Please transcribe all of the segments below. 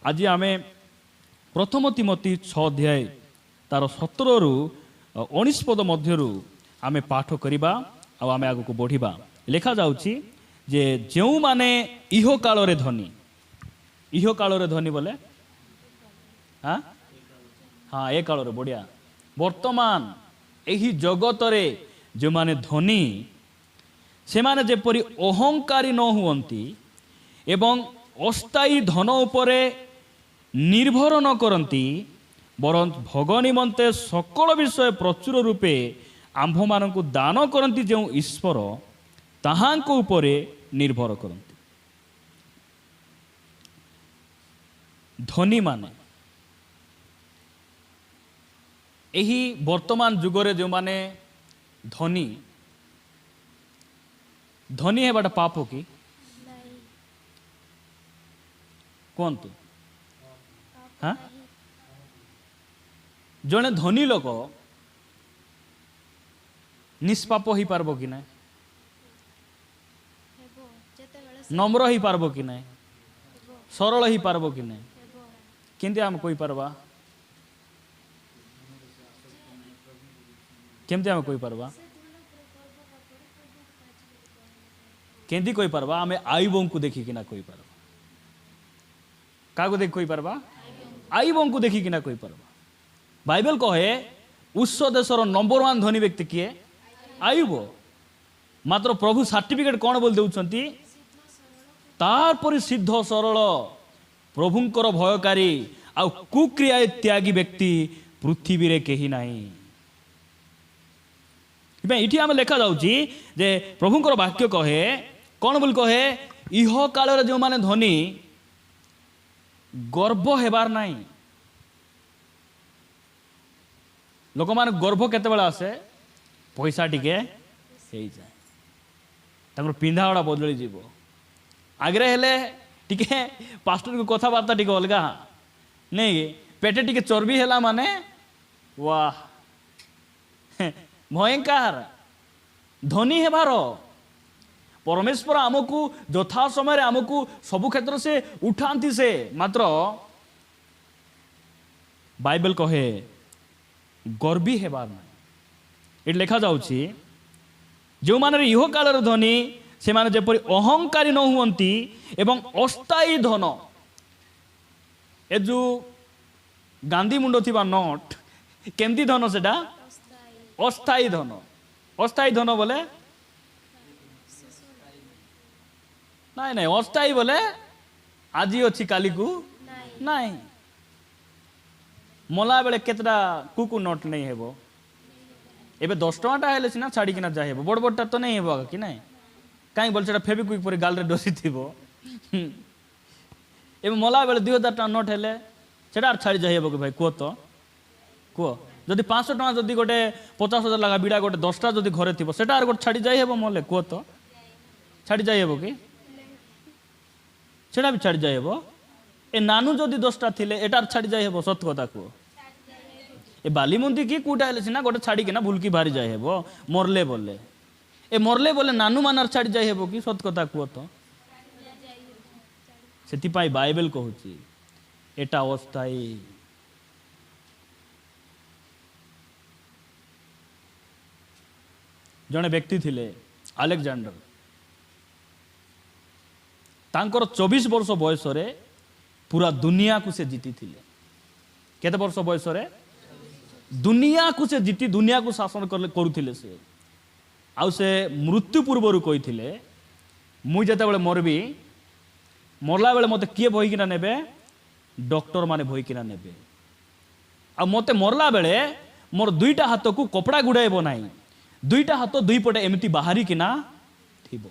आज आम प्रथम तिमोथी 6 अध्याय तार 17 रु 19 पद मध्यरु आम पाठ करवा आम आग को बढ़िबा। लिखा जाउची जे जो माने इह काल रे धनी, इह काल रे धनी बोले हाँ हाँ ए काल रे बढ़िया। वर्तमान एही जगत रे जो माने धनी से माने जेपरि अहंकारी न हुवंती एवं अस्थायी धन उपरे निर्भर न करती बरं भोग निमंते सकल विषय प्रचुर रूपे आंभ मानक दान करती जो ईश्वर ताहांक उपरे निर्भर करती। धनी माने एही वर्तमान जुगरे जो माने धनी धनी है बड़ा पाप कि कहतु हाँ जड़े धनी लोक निष्पाप हो पारब कि ना, नम्र हो पारब कि ना, सरल हो पारब कि ना, केमती आम कोई पारबा, केमती आम कोई पारबा, केमती कोई पारबा आम आईबों को देखी कि ना कोई पारबा, क्या देख कोई पारबा आईबों को देखी कि ना कोई पारबा। बाइबल कहे उस देशर नंबर 1 धनी व्यक्ति किए आयुब। मात्र प्रभु सर्टिफिकेट कौन बोल देउछंती तारपरि सिद्ध सरल प्रभुंकर भयकारी आ कुक्रिया त्यागी व्यक्ति पृथ्वी रे केही नाही। इठी आम लेखा जाउची जे प्रभुंकर वाक्य कहे कौन बोल कहे इह काल रे जो माने धनी गर्व हेबार नाही। लोक मान गर्व केते बेला आसे पैसा टिके हेई जाए ताकर पिंधाड़ा बदली जीव आगरे हेले टिके पास्टर को कथबार्ता टिके अलगा नहीं पेटे टिके चर्बी हेला माने वाह भयंकर धनी हेबार। परमेश्वर आमको यथा समय आमको सबु क्षेत्र से उठाती से मात्र बाइबल कहे गर्वी हेबार ना। ये लिखा जाउची जो माने इह काल धनी से माने जेपरि अहंकारी न हुवंती एवं अस्थायी धन ए जो गांधी मुंड थिबा नोट केमती धन सेटा अस्थायी धन। अस्थायी धन बोले नहीं नहीं अस्थायी बोले आज अच्छी काली को नहीं मला बेले केतटा कुकु नोट नहीं हेबो एबे 10 टका हेले सिना छाड़ी किना जा हेबो बड़ बड़टा तो नहीं हेबो कि नहीं काई बोल सेटा फेविक्विक पर गाल रे डोसी थिबो एबे मला बेले 2000 टका नोट हेले सेटा छाड़ी जा हेबो कि भाई को तो को जदि 500 टका जदि गोटे 50,000 लगा बिड़ा गोटे 10टा जदि घरे थिबो सेटा आर गोटे छाड़ी जा हेबो मले को तो छाड़ी जा हेबो कि सेटा भी छाड़ी जा हेबो। ए नानू जदि 10टा थिले एटार छाड़ी जा हेबो सत कथा को ए बाली मंदी की कूटा हेले सिना गोटे छाड़ी के ना भूलकी बाहरी जाए हेबो मरले बोले ए मरले बोले नानू मानार छाड़ी जाए हेबो कि सत कथा कुह तो सेति पाई बाइबल कहूची एटा अस्थायी। जने व्यक्ति थिले अलेक्जेंडर तांकर 24 वर्ष बयस रे पूरा दुनिया को से जीती थिले। केते वर्ष बयस रे दुनिया को से जीती दुनिया को शासन करुथिले से आउ से मृत्यु पूर्व कही थिले मु जेते बेले मरबी मरला बेले मते किए बही किना नेबे डॉक्टर माने बही किना नेबे आ मते मरला बेले मोर दुईटा हाथ को कपड़ा गुड़ाइबो नाही दुईटा हाथ दुई पटे एमती बाहरी किना थिबो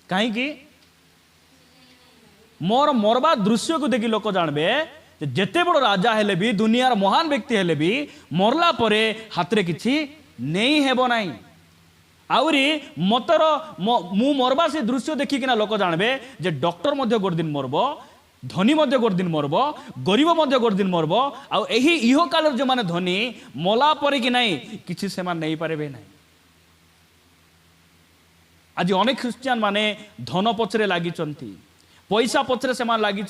काहे कि मोर मरबा दृश्य को देखि लोक जानबे जेते बड़ राजा हेले भी दुनियार महान व्यक्ति हेले भी मरला परे हाथ रे किछि नहीं हेबो नाही। आउरी मतर मु मरबा से दृश्य देखि किना लोक जानबे जे डॉक्टर मध्य गोर दिन मरबो धनी मध्य गोर दिन मरबो गरीब मध्य गोर दिन मरबो आ एही इहो काल जो माने धनी मला परे कि नाही किछि सेमान नहीं पारेबे नाही। आज अनेक ख्रिस्टियान माने धन पछरे लागि चंती पैसा पछरे से लगी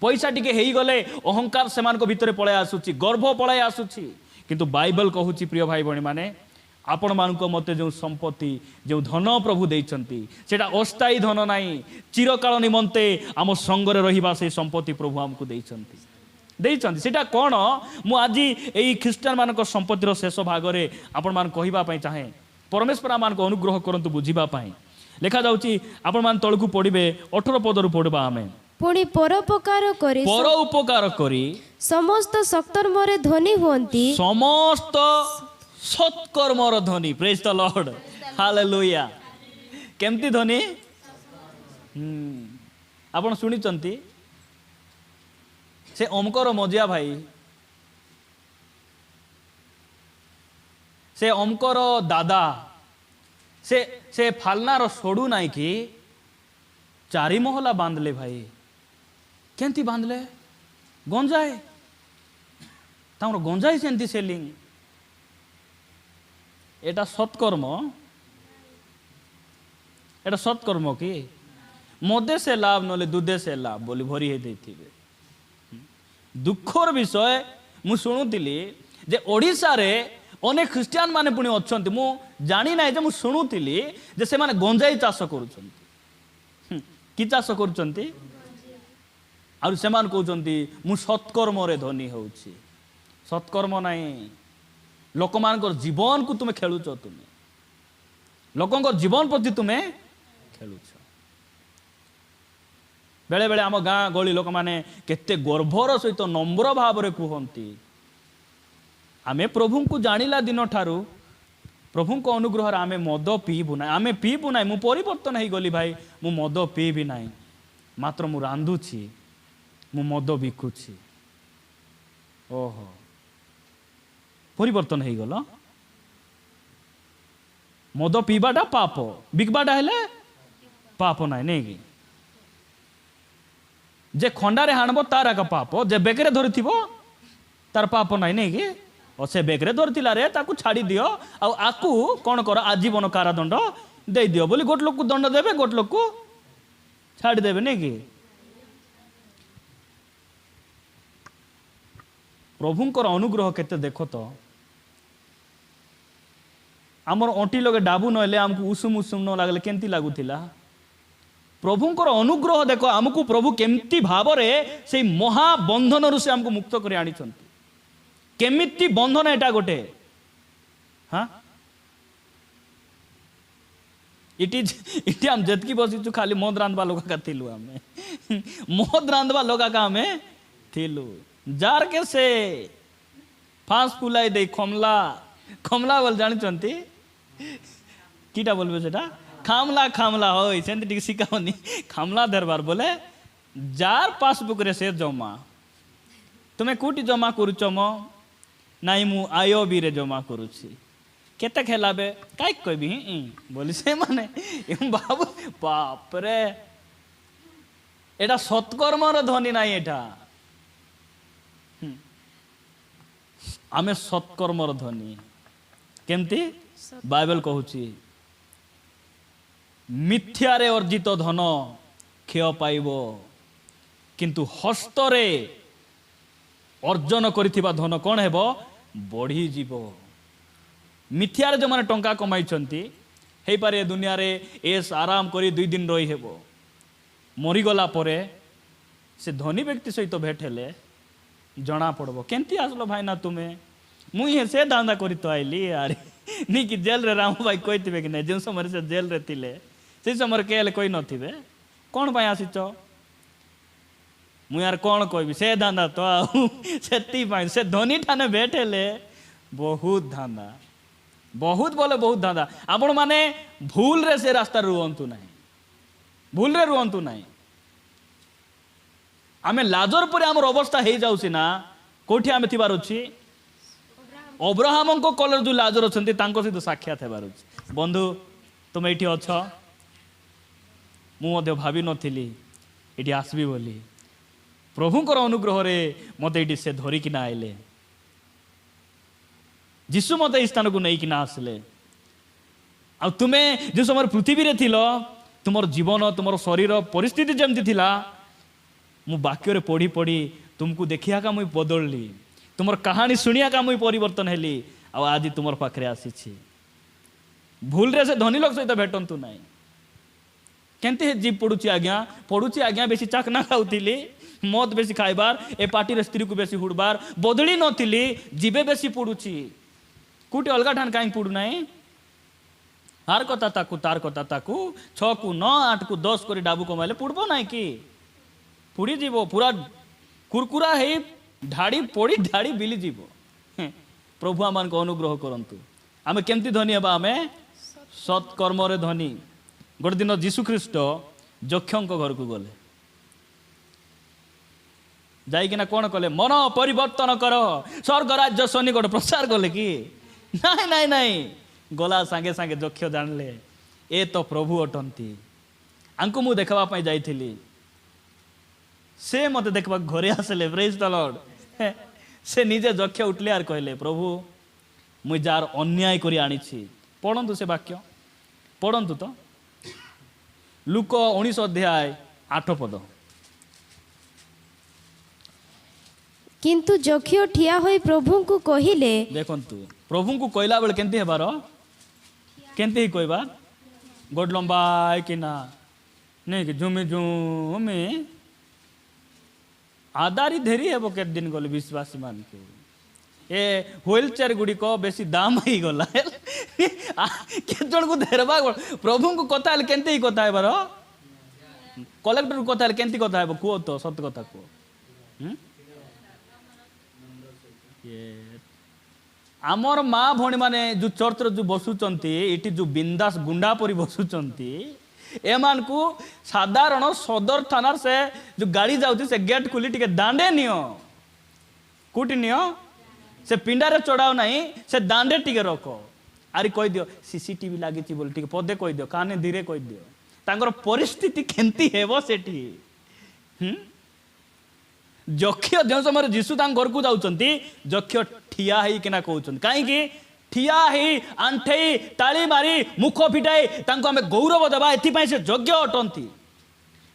पैसा टिके गले अहंकार से भितर पलै आसुची गर्भ पलै आसुची किंतु बाइबल कहूची प्रिय भाई भणी माने आपण मानक मते जो संपत्ति जो धन प्रभु देइचंती सेटा अस्थायी धन नाही चिरकाल निमंते आम संगरे रहिबा से संपत्ति प्रभु हमको देइचंती सेटा कोन मु आज एई ख्रीस्टियन मानक संपत्तिर शेष भाग रे आपण मान कहिबा पई चाहे परमेश्वर मान को अनुग्रह करंतु बुझिबा पई लेखा जाउची आपण मान तळकु पढिबे 18 पदरु पढबा आमे पुणी परोपकार करी समस्त सत्कर्मरे धनी हुअंती समस्त सत्कर्मर धनी प्रेज द लॉर्ड हालेलुया केमती धनी आपण सुनिचंती से अमकर मजिया भाई से अमकर दादा से फालनार सोडू नाई कि 4 महला बांधले भाई केंती बांधले गंजाए तामर गंजाई सेंती सेलिंग एटा सत्कर्म कि मदे से लाभ नले दूधे से लाभ बोली भरी हे देथिबे दुखर विषय मु शुणुतिली जे ओडिसा रे अनेक ख्रिस्टियान माने पुणी अछंती मु जानी नाही जे मु शुणुतिली जे से माने गंजाई चाष करूछंती कि चाष करूछंती आउ से मान कहउछंती मु सत्कर्म रे धनी होउछि सत्कर्म नाही लोक मानकर जीवन को तुम्हें खेलुच तुम्हें लोकों जीवन प्रति तुम्हें खेलुच बेले बेले आम गाँ गली लोक माने केते गर्भर सहित नम्र भाव रे कहती आमे प्रभु को जानिला दिन ठारू प्रभु को अनुग्रह आमे मद पीबू ना आमे पीबू ना मु परिवर्तन हो गली भाई मु मद पीबी ना मात्र मु रांधुची मु मद बिकुची ओहो परिवर्तन हो गल मद पीवाटा पाप बिकवाटा हेले पाप ना नहीं कि जे खंडारे हाणब तार एक पाप जे बेकरे धरी तार पाप ना नहीं कि से बेकरे धरी रे ताकू छाड़ी दियो आकू कौन कर आजीवन कारादंड दे दियो बोली गोटे लोक को दंड देवे गोटे लोक को छाड़ी देवे नहीं कि प्रभुंकर अनुग्रह केते देखो तो आमर अंटी लगे डाबू नहले आमको उषुम उषुम न लगले केमती लगुला प्रभुंकर अनुग्रह देखो आमको प्रभु केमती भाव से महाबंधन रु से आमको मुक्त कर आनी केमिति बंधन एटा गोटे हाँ इटी हम जतकी बसीचु खाली मद रांधवा लोग का थिलु आमे मद रांधवा लोग का आमे थिलु जार के से फांस फुलाई दे खमला खमला बोल जानी कीटा बोलबे सेटा खामला खामला होय सेंति टिक सिकावनी खामला दरबार बोले जार पासबुक रे से जमा तुम्हें कोटी जमा करूच मो नाई मु आयो बी रे जमा करूची केते खेलाबे काई कहबी बोली से माने बाबू बाप रे एटा सत्कर्मर धनी नाई एटा आमे सत्कर्मर धनी केमती बाइबल कहूची मिथ्यारे अर्जित धन क्षय पाइब किंतु हस्तरे अर्जन करिथिबा धन कौन हेब बढ़ी जीव मिथ्यारे जो माने टंका कमाई हे पारे दुनिया रे एस आराम करी 2 दिन रही हेबो मरीगला परे से धनी व्यक्ति सहित भेट हेले जना पड़ब केमती आसलो भाई ना तुम्हें मुई से दांदा करी तो आइली यार नहीं कि जेल रे राम भाई कहते कि नहीं जो समय से जेल रे थिले से समय के कोई नथिबे कौन भाई आसीच मु यार कौन कहबी से दांदा तो से धनी ठाने भेटेले बहुत धांदा बहुत बोले बहुत धांदा आपण माने भूल रे से रास्ता रुहंतु नहीं भूल रे रुहंतु नहीं आमे लाजर पर आमर अवस्था हो जाउसी ना कोठी आमे थिबार अछि अब्राहम को कलर जो लाजर अछंती तांको सहित साक्षात हेबार अछि बंधु तुम एठी अछ मु मध्य भाबी नथिली एठी आसबी बोली प्रभुंकर अनुग्रह रे मते एठी से धरी किना आइले जिसु मते स्थान को नहीं किना आसले आ तुमे जो समय पृथ्वी रे थिलो तुमर जीवन तुमर शरीर परिस्थिति जमती थिला मु वाक्य पढ़ी पढ़ी तुमको देखिया का मुई बदलली तुमर कहानी शुणिया का मुई परिवर्तन हेली आज तुमर पाखरे आसी भूल रे से धनी लोक सहित भेटंतु नाई केंते जीव पड़ुची आज्ञा बेसी चाक ना खाऊली मद बेसी खाइबार ए पार्टी रे स्त्री को बेसी हुड़बार बदली नथिली जीवे बेसी पड़ुची कोटी अलगा ठान कहीं पड़ू नाई हार कथा ताकू तार कथा ताकू 6 को 9 8 को 10 कर डाबू कमाइले पुड़ब ना कि पुड़ी जीव पूरा कुरकुरा है ढाड़ी पड़ी ढाड़ी बिली जीव प्रभु आम को अनुग्रह करंतु आमे केमती धनी हेबा आमे सत्कर्म रे धनी गोटे दिन जीशु ख्रीस्ट जक्षों घर को गले जाइकिना कौन कले मन परिवर्तन कर स्वर्ग राज्य सन्निकट प्रचार कले कि नाई नाई नाई गला सांगे सांगे जक्ष जानले ए तो प्रभु अटंती आंको मु देखवा पाई जाइथिली से मते देखबा घरे आसले प्रेज द लॉर्ड से निजे जक्ष उठले आर कहले प्रभु मु जार अन्याय करी आनिछि पढ़ंतु से वाक्य पढ़ंतु तो लूक 19 अध्याय 8 पद किंतु जक्ष ठिया होई प्रभु को कहिले देखंतु प्रभु को कहला बेले केंती हेबार केंती ही कहबा गोड लंबा कि ना नहीं कि झुमी झुमी आदारी धेरी हेबो के दिन गले विश्वासी मान के ए व्हील चेयर गुडी को बेसी दाम ही गला के जण को धेरबा प्रभु को कथा केंती ही कथा हेबार कलेक्टर को कथा केंती कथा हेबो को तो सत्य कथा को आमर माँ भौणी माने जो चर्च जो बसुचंती इटी जो बिंदास गुंडा परी बसुचंती एमान को साधारण सदर थाना से जो गाड़ी जाउती से गेट खुली टिके दांडे नियो कोटी नियो से पिंडारे चढ़ाओ नहीं से दांडे टिके रखो आरी कह दियो सीसीटीवी लागी बोल टिके पदे कह दियो काने धीरे कह दियो तांकर परिस्थिति केंती हेबो सेठी जक्ष जो समय जीशु घर को जाउचंती जक्ष ठिया ही किना कहउचंती काईकि ठिया ही आंठेई ताली मारी मुख फिटाई तांको हमें गौरव देबा एथि पई से योग्य अटंती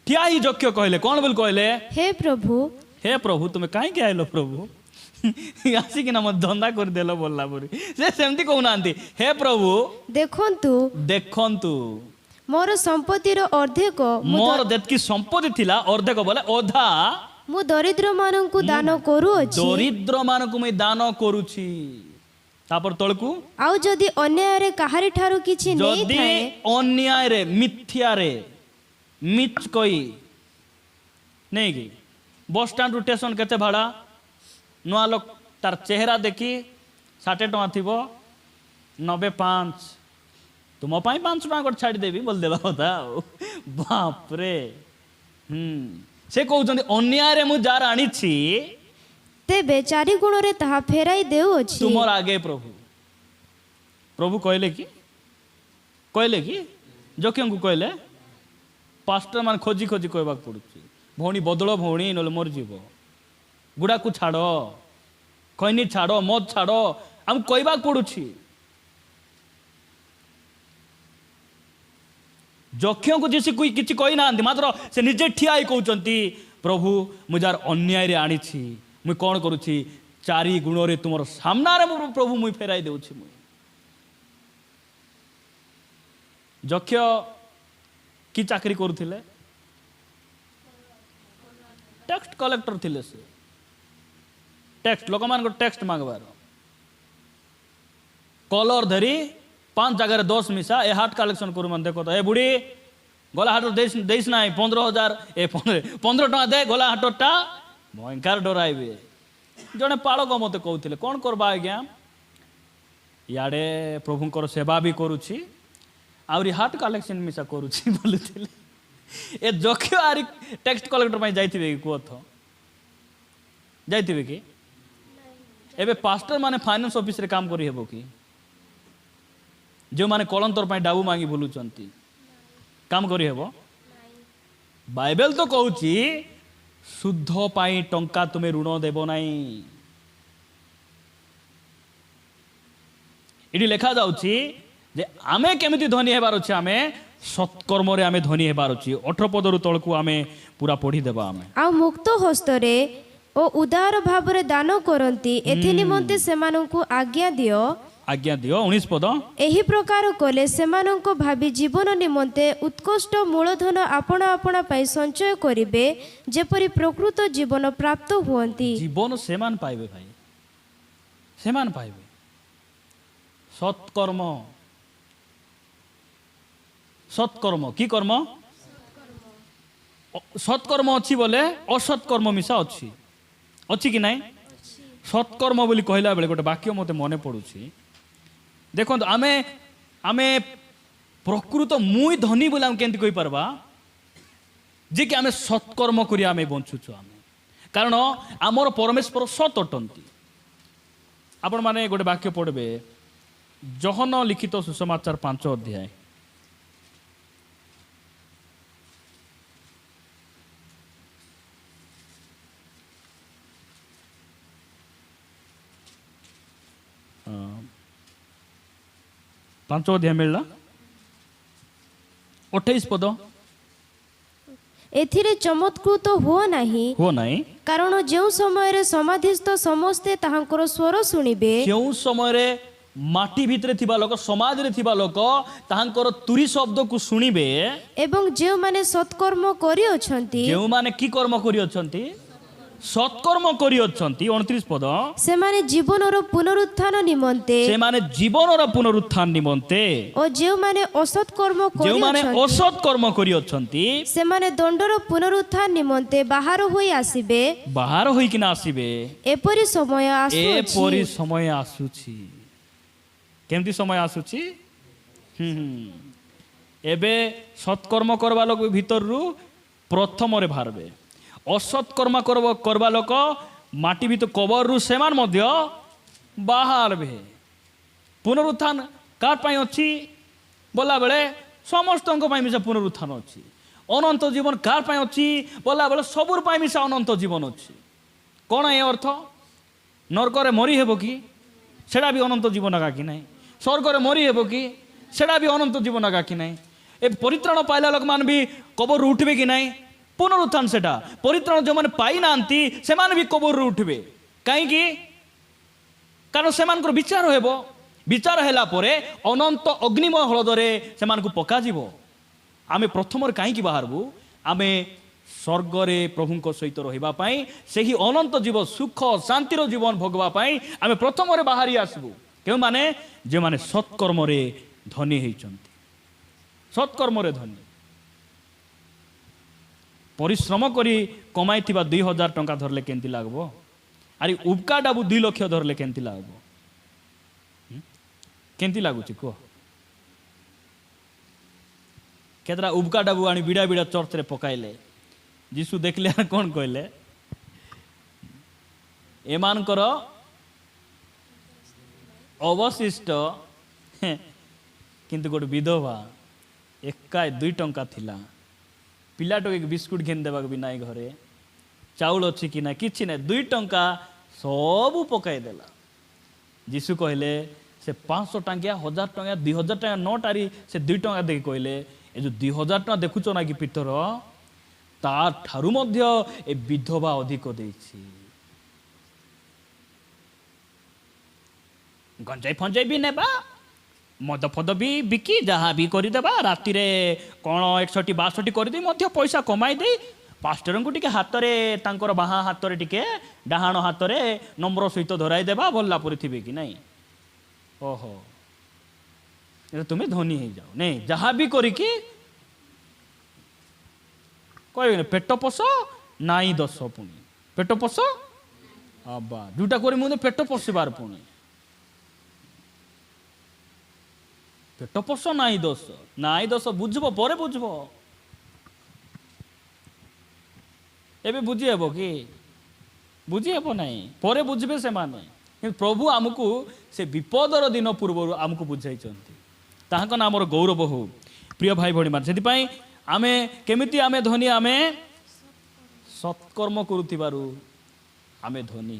ठिया ही जक्ष कहले कौन बोल कहले हे प्रभु तुम काई के आइलो प्रभु आसी कि ना मत धंदा कर देलो बोलला परी से सेमती कहू नांती हे प्रभु देखंतु मोर संपत्तिर अर्धेक मोर जेतकी संपत्ति थिला अर्धेक बोले ओधा मु दरिद्र माननकु दान करू अछि दरिद्र मानकु मैं दान करूछि तापर तळकु आउ जदि अन्याय रे काहारी ठारो किछि नै जदि थाए अन्याय रे मिथ्या रे मिच कोई नहीं कि बस स्टैंड रु स्टेशन केते भाड़ा नुआ लोक तार चेहरा देखी 60 टका थिबो 95 तुम पाई 500 टका को छाड़ी देबी बोल देबा कथा बाप रे से कहउचंदी अन्याय रे मु जार आनिछि तेबे 4 गुण रे ताहा फेराई देउ अछि तुमर आगे प्रभु कहले कि जक्ष को कहले पास्टर मान खोजी खोजी कहबा पड़ुछि भौणी बदल भौणी नले मर जीव गुड़ा को छाड़ खैनी छाड़ मद छाड़ हम कहबा पड़ुछि जक्ष को जैसे कोई किसी कही ना मात्र से निजे ठिया ही कहते प्रभु मुझार अन्याय रे आनिछि मुई कौन करुछि 4 गुण रे तुमर सामना रे प्रभु मुई फेराई देउछि मुई जक्ष की चाकरी करुथिले टैक्स कलेक्टर थिले से टैक्स लोक मान को टैक्स मांगबार कलर धरी 5 जगह 10 मिसा ए हाट कलेक्शन करू मन देखो तो ए बुढ़ी गला हाट देश ना 15,000 ए 15 टका दे गला हाटटा भयंकर डराइबे जने पालक मत कहते कौन करबा आज्ञा इे प्रभुंकर सेवा भी करुछि आउरी हाट कलेक्शन मिसा करुछि बोलुथिले ए जक्ष आरी टैक्स कलेक्टर पई जाइथिबे कि कोथ जाइथिबे कि एबे पास्टर माने फाइनेंस ऑफिस रे काम करी हेबो कि जो माने कलंतर पई डाबू मांगी बुलुचंती काम करी हेबो बाइबल तो कहूची शुद्ध पाई टंका तुम्हें ऋण देव नहीं इटी लेखा जाउची जे आमे केमिति धनी हेबार अछि आमे ସତ୍କର୍ମରେ ଆମେ ଧନୀ ହେବାର ଅଛି। 18 ପଦରୁ ତଳକୁ ଆମେ ପୁରା ପଢ଼ିଦେବା ଆମେ। ଆଉ ମୁକ୍ତ ହସ୍ତରେ ଓ ଉଦାର ଭାବରେ ଦାନ କରନ୍ତି, ଏଥି ନିମନ୍ତେ ସେମାନଙ୍କୁ ଆଜ୍ଞା ଦିଅ। ଆଜ୍ଞା ଦିଅ। 19 ପଦ। ଏହି ପ୍ରକାର କଲେ ସେମାନଙ୍କ ଭାବି ଜୀବନ ନିମନ୍ତେ ଉତ୍କୃଷ୍ଟ ମୂଳଧନ ଆପଣା ଆପଣା ପାଇଁ ସଞ୍ଚୟ କରିବେ, ଯେପରି ପ୍ରକୃତ ଜୀବନ ପ୍ରାପ୍ତ ହୁଅନ୍ତି। ଜୀବନ ସେମାନେ ପାଇବେ ଭାଇ, ସେମାନେ ପାଇବେ। ସତ୍କର୍ମ, ସତ୍କର୍ମ କି କର୍ମ? ସତ୍କର୍ମ ଅଛି ବୋଲେ ଅସତ୍କର୍ମ ମିଶା ଅଛି, ଅଛି କି ନାଇଁ? ସତ୍କର୍ମ ବୋଲି କହିଲା ବେଳେ ଗୋଟେ ବାକ୍ୟ ମୋତେ ମନେ ପଡ଼ୁଛି। ଦେଖନ୍ତୁ ଆମେ ଆମେ ପ୍ରକୃତ ମୁଇଁ ଧନୀ ବୋଲି ଆମେ କେମିତି କହିପାରବା ଯେ କି ଆମେ ସତ୍କର୍ମ କରି ଆମେ ବଞ୍ଚୁଛୁ ଆମେ, କାରଣ ଆମର ପରମେଶ୍ୱର ସତ୍ ଅଟନ୍ତି। ଆପଣମାନେ ଗୋଟେ ବାକ୍ୟ ପଢ଼ିବେ, ଯୋହନ ଲିଖିତ ସୁସମାଚାର 5 ଅଧ୍ୟାୟ। ପାଞ୍ଚ ଅଧ୍ୟାୟ ମିଳିଲା 28 ପଦ। ଏଥିରେ ଚମତ୍କୃତ ହୁଅ ନାହିଁ, କାରଣ ଯେଉଁ ସମୟରେ ସମାଧିସ୍ଥ ସମସ୍ତେ ତାହାଙ୍କର ସ୍ୱର ଶୁଣିବେ। ଯେଉଁ ସମୟରେ ମାଟି ଭିତରେ ଥିବା ଲୋକ, ସମାଜରେ ଥିବା ଲୋକ ତାହାଙ୍କର ତୁରୀ ଶବ୍ଦକୁ ଶୁଣିବେ, ଏବଂ ଯେଉଁମାନେ ସତ୍କର୍ମ କରିଅଛନ୍ତି, ଯେଉଁମାନେ କି କର୍ମ କରିଅଛନ୍ତି? ସତ୍କର୍ମ କରିଅଛନ୍ତି। 29 ପଦ। ସେମାନେ ଜୀବନର ପୁନରୁତ୍ଥାନ ନିମନ୍ତେ, ସେମାନେ ଜୀବନର ପୁନରୁତ୍ଥାନ ନିମନ୍ତେ, ଓ ଯେଉଁମାନେ ଅସତ୍କର୍ମ ଯେଉଁମାନେ କରିଅଛନ୍ତି, ଅସତ୍ କର୍ମ କରିଅଛନ୍ତି, ସେମାନେ ଦଣ୍ଡର ପୁନରୁତ୍ଥାନ ନିମନ୍ତେ ବାହାର ହୋଇ ଆସିବେ। ବାହାର ହୋଇକିନା ଆସିବେ। ଏପରି ସମୟ ଏପରି ଆସୁଅଛି। ସମୟ ଆସୁଛି। କେମିତି ସମୟ ଆସୁଛି? ଏବେ ସତ୍କର୍ମ କରିବା ଲୋକ ଭିତରରୁ ପ୍ରଥମରେ ବାହାରବେ। ଅସତ୍କର୍ମ କରିବା ଲୋକ ମାଟି ଭିତର କବରରୁ ସେମାନେ ମଧ୍ୟ ବାହାରବେ। ପୁନରୁତ୍ଥାନ କାହା ପାଇଁ ଅଛି ବୋଲା ବେଳେ ସମସ୍ତଙ୍କ ପାଇଁ ମିଶା ପୁନରୁତ୍ଥାନ ଅଛି। ଅନନ୍ତ ଜୀବନ କାହା ପାଇଁ ଅଛି ବୋଲା ବେଳେ ସବୁର ପାଇଁ ମିଶା ଅନନ୍ତ ଜୀବନ ଅଛି। କ'ଣ ଏ ଅର୍ଥ? ନରକରେ ମରି ହେବ କି? ସେଟା ବି ଅନନ୍ତ ଜୀବନ ଆକା କି ନାହିଁ? ସ୍ୱର୍ଗରେ ମରି ହେବ କି? ସେଟା ବି ଅନନ୍ତ ଜୀବନ ଆକା କି ନାହିଁ? ଏ ପରିତ୍ରାଣ ପାଇଲା ଲୋକମାନେ ବି କବରରୁ ଉଠିବେ କି ନାହିଁ? ପୁନରୁତ୍ଥାନ ସେଟା। ପରିତ୍ରାଣ ଯେଉଁମାନେ ପାଇନାହାନ୍ତି ସେମାନେ ବି କବରରୁ ଉଠିବେ। କାହିଁକି? କାରଣ ସେମାନଙ୍କର ବିଚାର ହେବ। ବିଚାର ହେଲା ପରେ ଅନନ୍ତ ଅଗ୍ନିମୟ ହଳଦରେ ସେମାନଙ୍କୁ ପକାଯିବ। ଆମେ ପ୍ରଥମରେ କାହିଁକି ବାହାରବୁ? ଆମେ ସ୍ୱର୍ଗରେ ପ୍ରଭୁଙ୍କ ସହିତ ରହିବା ପାଇଁ, ସେହି ଅନନ୍ତ ଜୀବ ସୁଖ ଶାନ୍ତିର ଜୀବନ ଭୋଗବା ପାଇଁ ଆମେ ପ୍ରଥମରେ ବାହାରି ଆସିବୁ। କେଉଁମାନେ? ଯେଉଁମାନେ ସତ୍କର୍ମରେ ଧନୀ ହେଇଛନ୍ତି। ସତ୍କର୍ମରେ ଧନୀ, ପରିଶ୍ରମ କରି କମାଇଥିବା 2000 ଟଙ୍କା ଧରିଲେ କେମିତି ଲାଗବ? ଆରେ ଉବକା ଡାବୁ 2 ଲକ୍ଷ ଧରିଲେ କେମିତି ଲାଗବ? କେମିତି ଲାଗୁଛି କୁହ? କେତେଟା ଉବକା ଡାବୁ ଆଣି ବିଡ଼ା ବିଡ଼ା ଚର୍ଚ୍ଚରେ ପକାଇଲେ। ଯୀଶୁ ଦେଖିଲେ କ'ଣ କହିଲେ? ଏମାନଙ୍କର ଅବଶିଷ୍ଟ, କିନ୍ତୁ ଗୋଟେ ବିଧବା ଏକା 2 ଟଙ୍କା ଥିଲା। ପିଲାଟାକୁ ବିସ୍କୁଟ ଘିନି ଦେବାକୁ ବି ନାହିଁ, ଘରେ ଚାଉଳ ଅଛି କି ନା କିଛି ନାହିଁ, 2 ଟଙ୍କା ସବୁ ପକାଇ ଦେଲା। ଯୀଶୁ କହିଲେ ସେ 500 ଟଙ୍କିଆ 1000 ଟଙ୍କା 2000 ଟଙ୍କା ନୋଟ ଆରି ସେ 2 ଟଙ୍କା ଦେଖି କହିଲେ, ଏ ଯେଉଁ 2000 ଟଙ୍କା ଦେଖୁଛ ନା କି ପିତର, ତା ଠାରୁ ମଧ୍ୟ ଏ ବିଧବା ଅଧିକ ଦେଇଛି। ଗଞ୍ଜେଇ ଫଞ୍ଜେଇ ବି ନେବା, ମଦ ଫଦ ବି ବିକି ଯାହା ବି କରିଦେବା, ରାତିରେ କ'ଣ 61 62 କରିଦେଇ ମଧ୍ୟ ପଇସା କମାଇ ଦେଇ ପାଷ୍ଟରଙ୍କୁ ଟିକେ ହାତରେ, ତାଙ୍କର ବାହା ହାତରେ ଟିକେ ଡାହାଣ ହାତରେ ନମ୍ର ସହିତ ଧରାଇ ଦେବା, ଭଲ ପରି ଥିବେ କି ନାହିଁ? ଓହୋ, ତୁମେ ଧନୀ ହେଇଯାଉ ନାଇଁ, ଯାହା ବି କରିକି କହିବେ ପେଟ ପୋଷ ନାଇଁ ଦୋଷ, ପୁଣି ପେଟ ପୋଷ ଆବା ଯୋଉଟା କରି ମୁଁ ପେଟ ପୋଷିବାର, ପୁଣି ପେଟ ପୋଷ ନାଇଁ ଦୋଷ, ନାଇଁ ଦୋଷ ବୁଝିବ, ପରେ ବୁଝିବ। ଏବେ ବୁଝି ହେବ କି? ବୁଝି ହେବ ନାହିଁ, ପରେ ବୁଝିବେ ସେମାନେ। କିନ୍ତୁ ପ୍ରଭୁ ଆମକୁ ସେ ବିପଦର ଦିନ ପୂର୍ବରୁ ଆମକୁ ବୁଝାଇଛନ୍ତି। ତାହାଙ୍କ ନାମର ଗୌରବ ହଉ। ପ୍ରିୟ ଭାଇ ଭଉଣୀମାନେ, ସେଥିପାଇଁ ଆମେ କେମିତି ଆମେ ଧନୀ? ଆମେ ସତ୍କର୍ମ କରୁଥିବାରୁ ଆମେ ଧନୀ।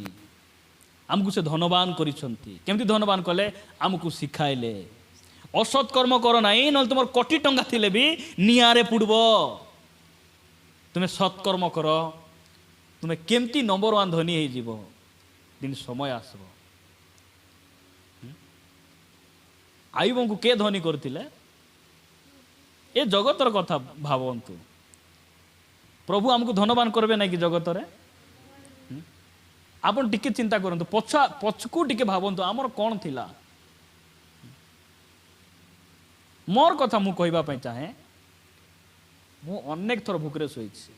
ଆମକୁ ସେ ଧନବାନ କରିଛନ୍ତି। କେମିତି ଧନବାନ କଲେ? ଆମକୁ ଶିଖାଇଲେ। ଅସତ୍ କର୍ମ କର ନାହିଁ, ନହେଲେ ତୁମର କୋଟି ଟଙ୍କା ଥିଲେ ବି ନିଆଁରେ ପୁଡ଼ବ। ତୁମେ ସତ୍କର୍ମ କର, ତୁମେ କେମିତି ନମ୍ବର 1 ଧନୀ ହେଇଯିବ, ଦିନ ସମୟ ଆସିବ। ଆୟୁବଙ୍କୁ କିଏ ଧନୀ କରିଥିଲେ? ଏ ଜଗତର କଥା ଭାବନ୍ତୁ। ପ୍ରଭୁ ଆମକୁ ଧନବାନ କରିବେ ନାହିଁ କି ଜଗତରେ? ଆପଣ ଟିକେ ଚିନ୍ତା କରନ୍ତୁ, ପଛକୁ ଟିକେ ଭାବନ୍ତୁ, ଆମର କ'ଣ ଥିଲା। ମୋର କଥା ମୁଁ କହିବା ପାଇଁ ଚାହେଁ, ମୁଁ ଅନେକ ଥର ଭୁକରେ ଶୋଇଛି।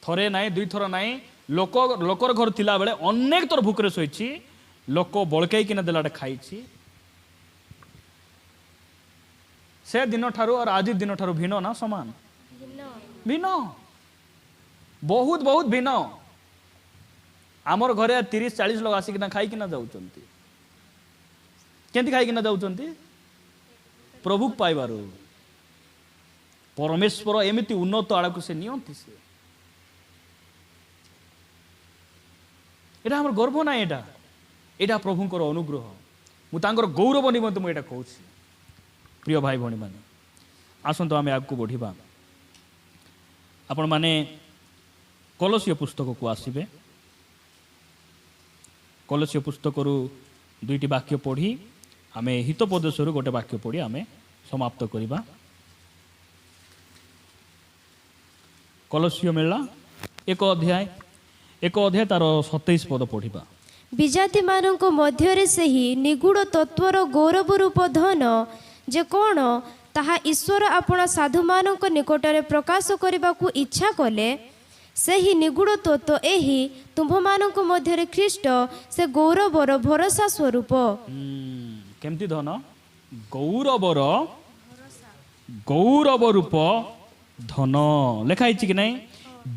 ଥରେ ନାହିଁ, 2 ଥର ନାହିଁ, ଲୋକର ଘର ଥିଲାବେଳେ ଅନେକ ଥର ଭୁକରେ ଶୋଇଛି। ଲୋକ ବଳକାଇକିନା ଦେଲାଟେ ଖାଇଛି। ସେ ଦିନ ଠାରୁ ଆଉ ଆଜି ଦିନ ଠାରୁ ଭିନ୍ନ ନା ସମାନ? ଭିନ୍ନ, ବହୁତ ବହୁତ ଭିନ୍ନ। ଆମର ଘରେ 30-40 ଲୋକ ଆସିକିନା ଖାଇକିନା ଯାଉଛନ୍ତି। କେମିତି ଖାଇକିନା ଯାଉଛନ୍ତି? ପ୍ରଭୁକୁ ପାଇବାରୁ। ପରମେଶ୍ୱର ଏମିତି ଉନ୍ନତ ଆଡ଼କୁ ସେ ନିଅନ୍ତି। ସେ ଏଇଟା ଆମର ଗର୍ବ ନାହିଁ, ଏଇଟା ପ୍ରଭୁଙ୍କର ଅନୁଗ୍ରହ। ମୁଁ ତାଙ୍କର ଗୌରବ ନିମନ୍ତେ ମୁଁ ଏଇଟା କହୁଛି। ପ୍ରିୟ ଭାଇ ଭଉଣୀମାନେ, ଆସନ୍ତୁ ଆମେ ଆଗକୁ ବଢ଼ିବା। ଆପଣମାନେ କଲୋସିୟ ପୁସ୍ତକକୁ ଆସିବେ। କଲୋସିୟ ପୁସ୍ତକରୁ 2ଟି ବାକ୍ୟ ପଢ଼ି ଆମେ ହିତୋପଦେଶରୁ ଗୋଟେ ବାକ୍ୟ ପଢ଼ି ଆମେ ସମାପ୍ତ କରିବା। କଲୋସିୟ ମେଳା 1 ଅଧ୍ୟାୟ ତାର 27 ପଦ ପଢ଼ିବା। ବିଜାତିମାନଙ୍କ ମଧ୍ୟରେ ସେହି ନିଗୁଢ଼ ତତ୍ତ୍ୱର ଗୌରବ ରୂପ ଧନ ଯେ କ'ଣ, ତାହା ଈଶ୍ୱର ଆପଣା ସାଧୁମାନଙ୍କ ନିକଟରେ ପ୍ରକାଶ କରିବାକୁ ଇଚ୍ଛା କଲେ। ସେହି ନିଗୁଢ଼ ତତ୍ତ୍ୱ ଏହି ତୁମ୍ଭମାନଙ୍କ ମଧ୍ୟରେ ଖ୍ରୀଷ୍ଟ ସେ ଗୌରବର ଭରସା ସ୍ୱରୂପ। କେମିତି ଧନ? ଗୌରବ ରୂପ ଧନ ଲେଖା ହେଇଛି କି ନାହିଁ?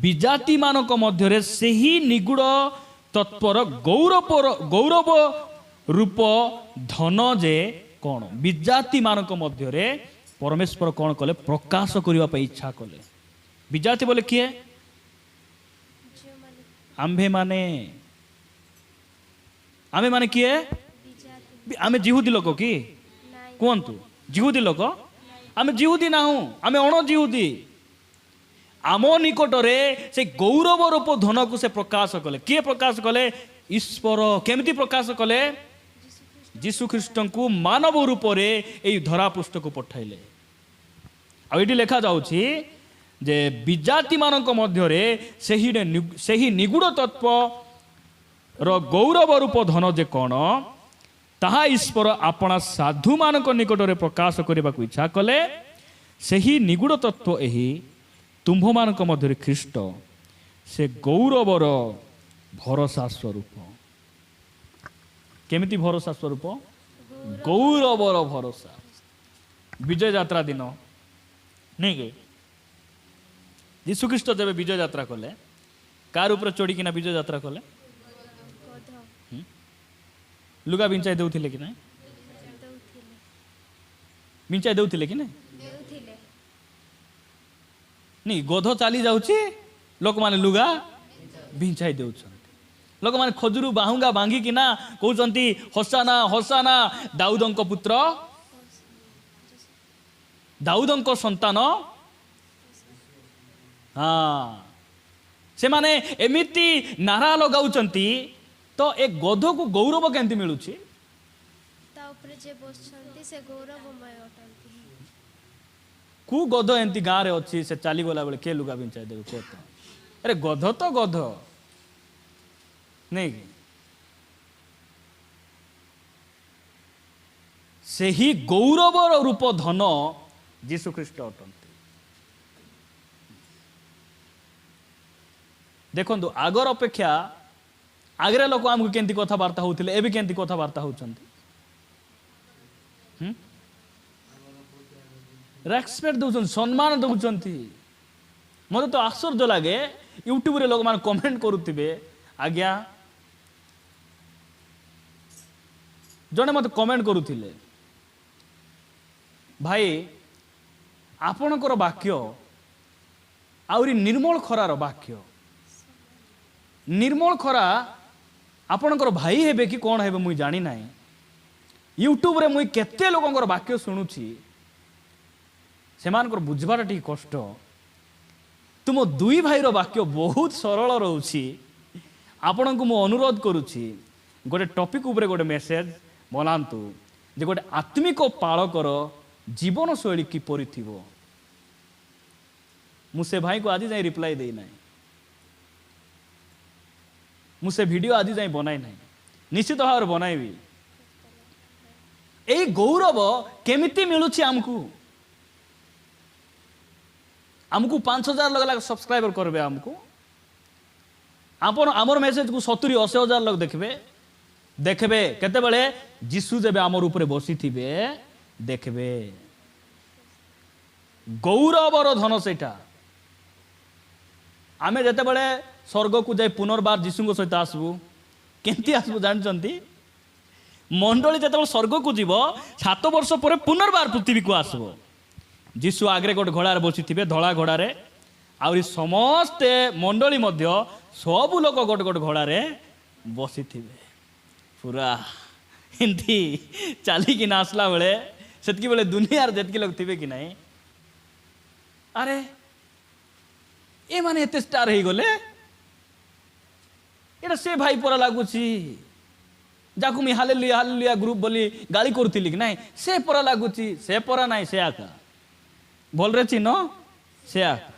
ବିଜାତି ମାନଙ୍କ ମଧ୍ୟରେ ସେହି ନିଗୁଢ଼ ତତ୍ତ୍ୱର ଗୌରବ ରୂପ ଧନ ଯେ କ'ଣ? ବିଜାତି ମାନଙ୍କ ମଧ୍ୟରେ ପରମେଶ୍ୱର କ'ଣ କଲେ? ପ୍ରକାଶ କରିବା ପାଇଁ ଇଚ୍ଛା କଲେ। ବିଜାତି ବୋଲେ କିଏ? ଆମ୍ଭେମାନେ କିଏ? ଆମେ ଜିହୁଦୀ ଲୋକ କି? କୁହନ୍ତୁ, ଜିହୁଦୀ ଲୋକ? ଆମେ ଜିହୁଦୀ ନାହୁଁ, ଆମେ ଅଣ ଜିହୁଦୀ। ଆମ ନିକଟରେ ସେ ଗୌରବ ରୂପ ଧନକୁ ସେ ପ୍ରକାଶ କଲେ। କିଏ ପ୍ରକାଶ କଲେ? ଈଶ୍ୱର। କେମିତି ପ୍ରକାଶ କଲେ? ଯୀଶୁ ଖ୍ରୀଷ୍ଟଙ୍କୁ ମାନବ ରୂପରେ ଏଇ ଧରା ପୃଷ୍ଠକୁ ପଠାଇଲେ। ଆଉ ଏଠି ଲେଖାଯାଉଛି ଯେ ବିଜାତି ମାନଙ୍କ ମଧ୍ୟରେ ସେହି ନିଗୁଢ଼ ତତ୍ତ୍ୱର ଗୌରବ ରୂପ ଧନ ଯେ କ'ଣ, ତାହା ଈଶ୍ୱର ଆପଣା ସାଧୁମାନଙ୍କ ନିକଟରେ ପ୍ରକାଶ କରିବାକୁ ଇଚ୍ଛା କଲେ। ସେହି ନିଗୁଢ଼ ତତ୍ତ୍ୱ ଏହି ତୁମ୍ଭମାନଙ୍କ ମଧ୍ୟରେ ଖ୍ରୀଷ୍ଟ ସେ ଗୌରବର ଭରସା ସ୍ୱରୂପ। କେମିତି ଭରସା ସ୍ୱରୂପ? ଗୌରବର ଭରସା। ବିଜୟ ଯାତ୍ରା ଦିନ ନାଇଁ କି ଯୀଶୁଖ୍ରୀଷ୍ଟ ଯେବେ ବିଜୟ ଯାତ୍ରା କଲେ, କାର ଉପରେ ଚଢ଼ିକିନା ବିଜୟ ଯାତ୍ରା କଲେ? ଲୁଗା ବିଞ୍ଚାଇ ଦେଉଥିଲେ କି ନାହିଁ? ବିଞ୍ଚାଇ ଦେଉଥିଲେ କି ନାହିଁ? ନି ଗଧ ଚାଲି ଯାଉଛି, ଲୋକମାନେ ଲୁଗା ବିଞ୍ଚାଇ ଦେଉଛନ୍ତି। ଲୋକମାନେ ଖଜୁରୁ ବାହୁଙ୍ଗା ଭାଙ୍ଗିକିନା କହୁଛନ୍ତି ହୋସାନା ହୋସାନା, ଦାଉଦଙ୍କ ପୁତ୍ର, ଦାଉଦଙ୍କ ସନ୍ତାନ। ସେମାନେ ଏମିତି ନାରା ଲଗାଉଛନ୍ତି, ତ ଏ ଗଧକୁ ଗୌରବ କେମିତି ମିଳୁଛି? କୁ ଗଧ ଏମିତି ଗାଁରେ ଅଛି, ସେ ଚାଲିଗଲା ବେଳେ କିଏ ଲୁଗା ବିଞ୍ଚାଇ ଦେବ? କୁହ ତ। ଆରେ ଗଧ ତ ଗଧ ନାଇଁ କି? ସେହି ଗୌରବର ରୂପ ଧନ ଯୀଶୁଖ୍ରୀଷ୍ଟ ଅଟନ୍ତି। ଦେଖନ୍ତୁ, ଆଗର ଅପେକ୍ଷା ଆଗରେ ଲୋକ ଆମକୁ କେମିତି କଥାବାର୍ତ୍ତା ହଉଥିଲେ, ଏବେ କେମିତି କଥାବାର୍ତ୍ତା ହଉଛନ୍ତି? ରେସ୍ପେକ୍ଟ ଦଉଛନ୍ତି, ସମ୍ମାନ ଦଉଛନ୍ତି। ମୋତେ ତ ଆଶ୍ଚର୍ଯ୍ୟ ଲାଗେ, ୟୁଟ୍ୟୁବରେ ଲୋକମାନେ କମେଣ୍ଟ କରୁଥିବେ। ଆଜ୍ଞା, ଜଣେ ମୋତେ କମେଣ୍ଟ କରୁଥିଲେ, ଭାଇ ଆପଣଙ୍କର ବାକ୍ୟ ଆହୁରି ନିର୍ମଳ ଖରାର ବାକ୍ୟ। ନିର୍ମଳ ଖରା ଆପଣଙ୍କର ଭାଇ ହେବେ କି କ'ଣ ହେବେ ମୁଇଁ ଜାଣି ନାହିଁ। ୟୁଟ୍ୟୁବରେ ମୁଇଁ କେତେ ଲୋକଙ୍କର ବାକ୍ୟ ଶୁଣୁଛି, ସେମାନଙ୍କର ବୁଝିବାଟା ଟିକେ କଷ୍ଟ। ତୁମ ଦୁଇ ଭାଇର ବାକ୍ୟ ବହୁତ ସରଳ ରହୁଛି। ଆପଣଙ୍କୁ ମୁଁ ଅନୁରୋଧ କରୁଛି, ଗୋଟେ ଟପିକ୍ ଉପରେ ଗୋଟେ ମେସେଜ ବନାନ୍ତୁ ଯେ ଗୋଟେ ଆତ୍ମିକ ପାଳକର ଜୀବନଶୈଳୀ କିପରି ଥିବ। ମୁଁ ସେ ଭାଇକୁ ଆଜି ଯାଇ ରିପ୍ଲାଏ ଦେଇନାହିଁ, ମୁଁ ସେ ଭିଡ଼ିଓ ଆଜି ଯାଇ ବନାଇ ନାହିଁ, ନିଶ୍ଚିତ ଭାବରେ ବନାଇବି। ଏଇ ଗୌରବ କେମିତି ମିଳୁଛି ଆମକୁ? ଆମକୁ 5,000 ଲଗା ସବସ୍କ୍ରାଇବର କରିବେ ଆମକୁ। ଆପଣ ଆମର ମେସେଜକୁ 70-80 ଲୋକ ଦେଖିବେ କେତେବେଳେ ଯୀଶୁ ଯେବେ ଆମର ଉପରେ ବସିଥିବେ ଦେଖିବେ। ଗୌରବର ଧନ ସେଇଟା। ଆମେ ଯେତେବେଳେ ସ୍ୱର୍ଗକୁ ଯାଇ ପୁନର୍ବାର ଯୀଶୁଙ୍କ ସହିତ ଆସିବୁ, କେମିତି ଆସିବୁ ଜାଣିଛନ୍ତି? ମଣ୍ଡଳୀ ଯେତେବେଳେ ସ୍ୱର୍ଗକୁ ଯିବ 7 ବର୍ଷ ପରେ ପୁନର୍ବାର ପୃଥିବୀକୁ ଆସିବ। ଯୀଶୁ ଆଗରେ ଗୋଟେ ଘୋଡ଼ାରେ ବସିଥିବେ, ଧଳା ଘୋଡ଼ାରେ, ଆହୁରି ସମସ୍ତେ ମଣ୍ଡଳୀ ମଧ୍ୟ ସବୁ ଲୋକ ଗୋଟେ ଗୋଟେ ଘୋଡ଼ାରେ ବସିଥିବେ। ପୁରା ଏମିତି ଚାଲିକିନା ଆସିଲା ବେଳେ ସେତିକି ବେଳେ ଦୁନିଆରେ ଯେତିକି ଲୋକ ଥିବେ କି ନାହିଁ, ଆରେ ଏମାନେ ଏତେ ଷ୍ଟାର ହେଇଗଲେ, ଏଇଟା ସେ ଭାଇ ପରା ଲାଗୁଛି ଯାକୁ ମୁଁ ହାଲେଲୁୟା ହାଲେଲୁୟା ଗ୍ରୁପ ବୋଲି ଗାଳି କରୁଥିଲି କି ନାହିଁ, ସେ ପରା ଲାଗୁଛି। ସେ ପରା ନାହିଁ, ସେ ଆକା ଭଲରେ ଚିହ୍ନ, ସେ ଆକା।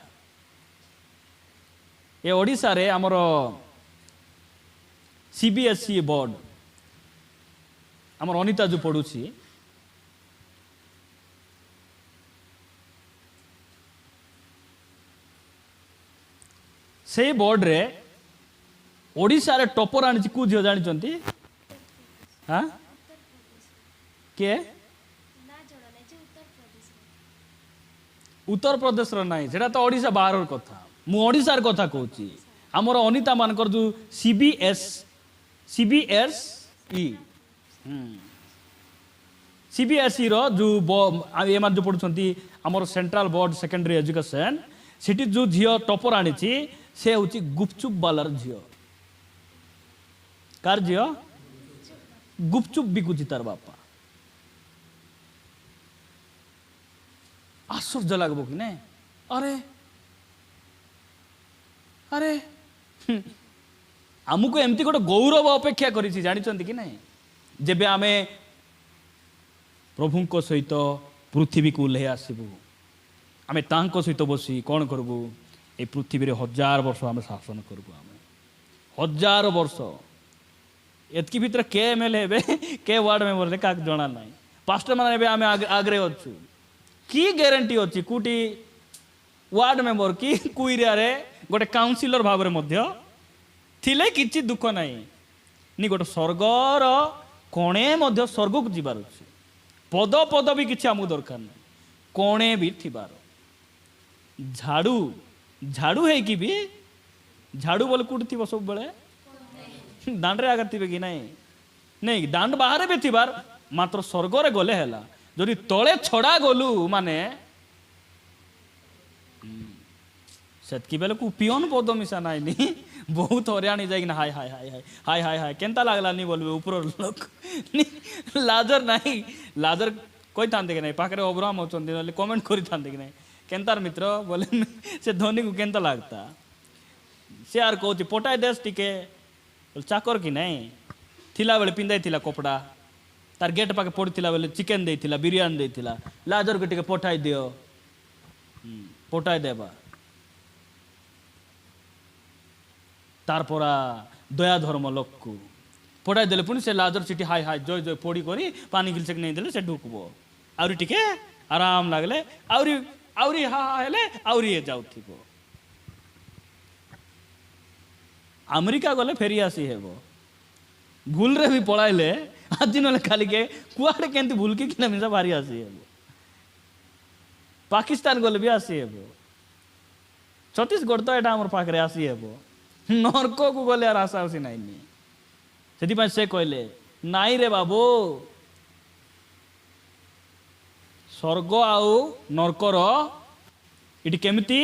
ଏ ଓଡ଼ିଶାରେ ଆମର CBSE ବୋର୍ଡ, ଆମର ଅନିତା ଯେଉଁ ପଢ଼ୁଛି, ସେଇ ବୋର୍ଡରେ ଓଡ଼ିଶାରେ ଟପର ଆଣିଛି କେଉଁ ଝିଅ ଜାଣିଛନ୍ତି? ହଁ, କିଏ? ଉତ୍ତରପ୍ରଦେଶର ନାହିଁ, ସେଟା ତ ଓଡ଼ିଶା ବାହାରର କଥା। ମୁଁ ଓଡ଼ିଶାର କଥା କହୁଛି। ଆମର ଅନିତା ମାନଙ୍କର ଯେଉଁ CBSE ର ଯେଉଁ ଏମାନେ ଯେଉଁ ପଢ଼ୁଛନ୍ତି ଆମର ସେଣ୍ଟ୍ରାଲ ବୋର୍ଡ ସେକେଣ୍ଡାରୀ ଏଜୁକେସନ୍, ସେଠି ଯେଉଁ ଝିଅ ଟପର ଆଣିଛି ସେ ହେଉଛି ଗୁପଚୁପ ବାଲାର ଝିଅ। କାର ଝିଅ? ଗୁପଚୁପ ବିକୁଛି ତାର ବାପା। ଆଶ୍ଚର୍ଯ୍ୟ ଲାଗିବ କି ନାଇଁ? ଆରେ ଆରେ ଆମକୁ ଏମିତି ଗୋଟେ ଗୌରବ ଅପେକ୍ଷା କରିଛି, ଜାଣିଛନ୍ତି କି ନାହିଁ? ଯେବେ ଆମେ ପ୍ରଭୁଙ୍କ ସହିତ ପୃଥିବୀକୁ ଓହ୍ଲାଇ ଆସିବୁ, ଆମେ ତାଙ୍କ ସହିତ ବସି କ'ଣ କରିବୁ? ଏ ପୃଥିବୀରେ 1000 ବର୍ଷ ଆମେ ଶାସନ କରିବୁ। ଆମେ 1000 ବର୍ଷ। ଏତିକି ଭିତରେ କେ MLA ହେବେ, କେ ୱାର୍ଡ ମେମ୍ବର ହେବେ, କାହାକୁ ଜଣା ନାହିଁ। ପାଷ୍ଟର ମାନେ ଏବେ ଆମେ ଆଗରେ ଅଛୁ, କି ଗ୍ୟାରେଣ୍ଟି ଅଛି କୋଉଠି ୱାର୍ଡ ମେମ୍ବର କି କୋଉ ଏରିଆରେ ଗୋଟେ କାଉନସିଲର ଭାବରେ ମଧ୍ୟ ଥିଲେ କିଛି ଦୁଃଖ ନାହିଁ। ନି ଗୋଟେ ସ୍ୱର୍ଗର କଣେ ମଧ୍ୟ ସ୍ୱର୍ଗକୁ ଯିବାର ଅଛି। ପଦ ବି କିଛି ଆମକୁ ଦରକାର ନାହିଁ, କଣେ ବି ଥିବାର। ଝାଡ଼ୁ ହେଇକି ବି, ଝାଡ଼ୁ ବୋଲେ କୋଉଠି ଥିବ? ସବୁବେଳେ ଦାଣ୍ଡରେ ଆଗରେ ଥିବେ କି ନାହିଁ? ନାଇଁ, ଦାଣ୍ଡ ବାହାରେ ବି ଥିବାର, ମାତ୍ର ସ୍ୱର୍ଗରେ ଗଲେ ହେଲା। ଯଦି ତଳେ ଛଡ଼ା ଗଲୁ ମାନେ ସେତିକି ବେଳକୁ ପିଅନ ପଦ ମିଶା ନାଇଁନି, ବହୁତ ହଇରାଣ ଯାଇକିନା high high high high high high high କେନ୍ତା ଲାଗଲାନି ବୋଲବେ ଉପର ଲୋକ। ଲାଜର ନାହିଁ, ଲାଜର କହିଥାନ୍ତେ କି ନାହିଁ? ପାଖରେ ଅବ୍ରାହମ ଅଛନ୍ତି, ନହେଲେ କମେଣ୍ଟ କରିଥାନ୍ତେ କି ନାହିଁ କେନ୍ତାର ମିତ୍ର ବୋଲେ ସେ ଧନୀକୁ କେନ୍ତା ଲାଗତା। ସେ ଆର କହୁଛି ପଟାଇ ଦେଶ ଟିକେ, ଚାକର କି ନାହିଁ ଥିଲାବେଳେ ପିନ୍ଧାଇଥିଲା କପଡ଼ା, ତାର ଗେଟ୍ ପାଖେ ପଡ଼ିଥିଲା ବେଲେ ଚିକେନ ଦେଇଥିଲା, ବିରିୟାନୀ ଦେଇଥିଲା। ଲାଜରକୁ ଟିକେ ପଠାଇ ଦିଅ, ପଠାଇ ଦେବା। ତାର ପରା ଦୟା ଧର୍ମ ଲୋକକୁ ପଠାଇ ଦେଲେ, ପୁଣି ସେ ଲାଜର ଚିଠି ହାଇ ହାଇ ଜୟ ଜୟ ପୋଡ଼ି କରି ପାନି ଗିଲସେକ ନେଇଦେଲେ, ସେ ଢୁକବ। ଆହୁରି ଟିକେ ଆରାମ ଲାଗିଲେ ଆହୁରି ହା ହା ହେଲେ ଆହୁରି ଏ ଯାଉଥିବ। ଆମେରିକା ଗଲେ ଫେରି ଆସି ହେବ। ଭୁଲରେ ବି ପଳାଇଲେ ଆଜି ନହେଲେ କାଲିକେ କୁଆଡ଼େ କେମିତି ଭୁଲକି କିନା ମିଶା ବାହାରି ଆସି ହେବ। ପାକିସ୍ତାନ ଗଲେ ବି ଆସି ହେବ। ଛତିଶଗଡ଼ ତ ଏଇଟା ଆମର ପାଖରେ ଆସି ହେବ। ନର୍କକୁ ଗଲେ ଆର ଆଶା ଆସି ନାଇଁନି। ସେଥିପାଇଁ ସେ କହିଲେ ନାଇଁରେ ବାବୁ, ସ୍ୱର୍ଗ ଆଉ ନର୍କର ଏଠି କେମିତି,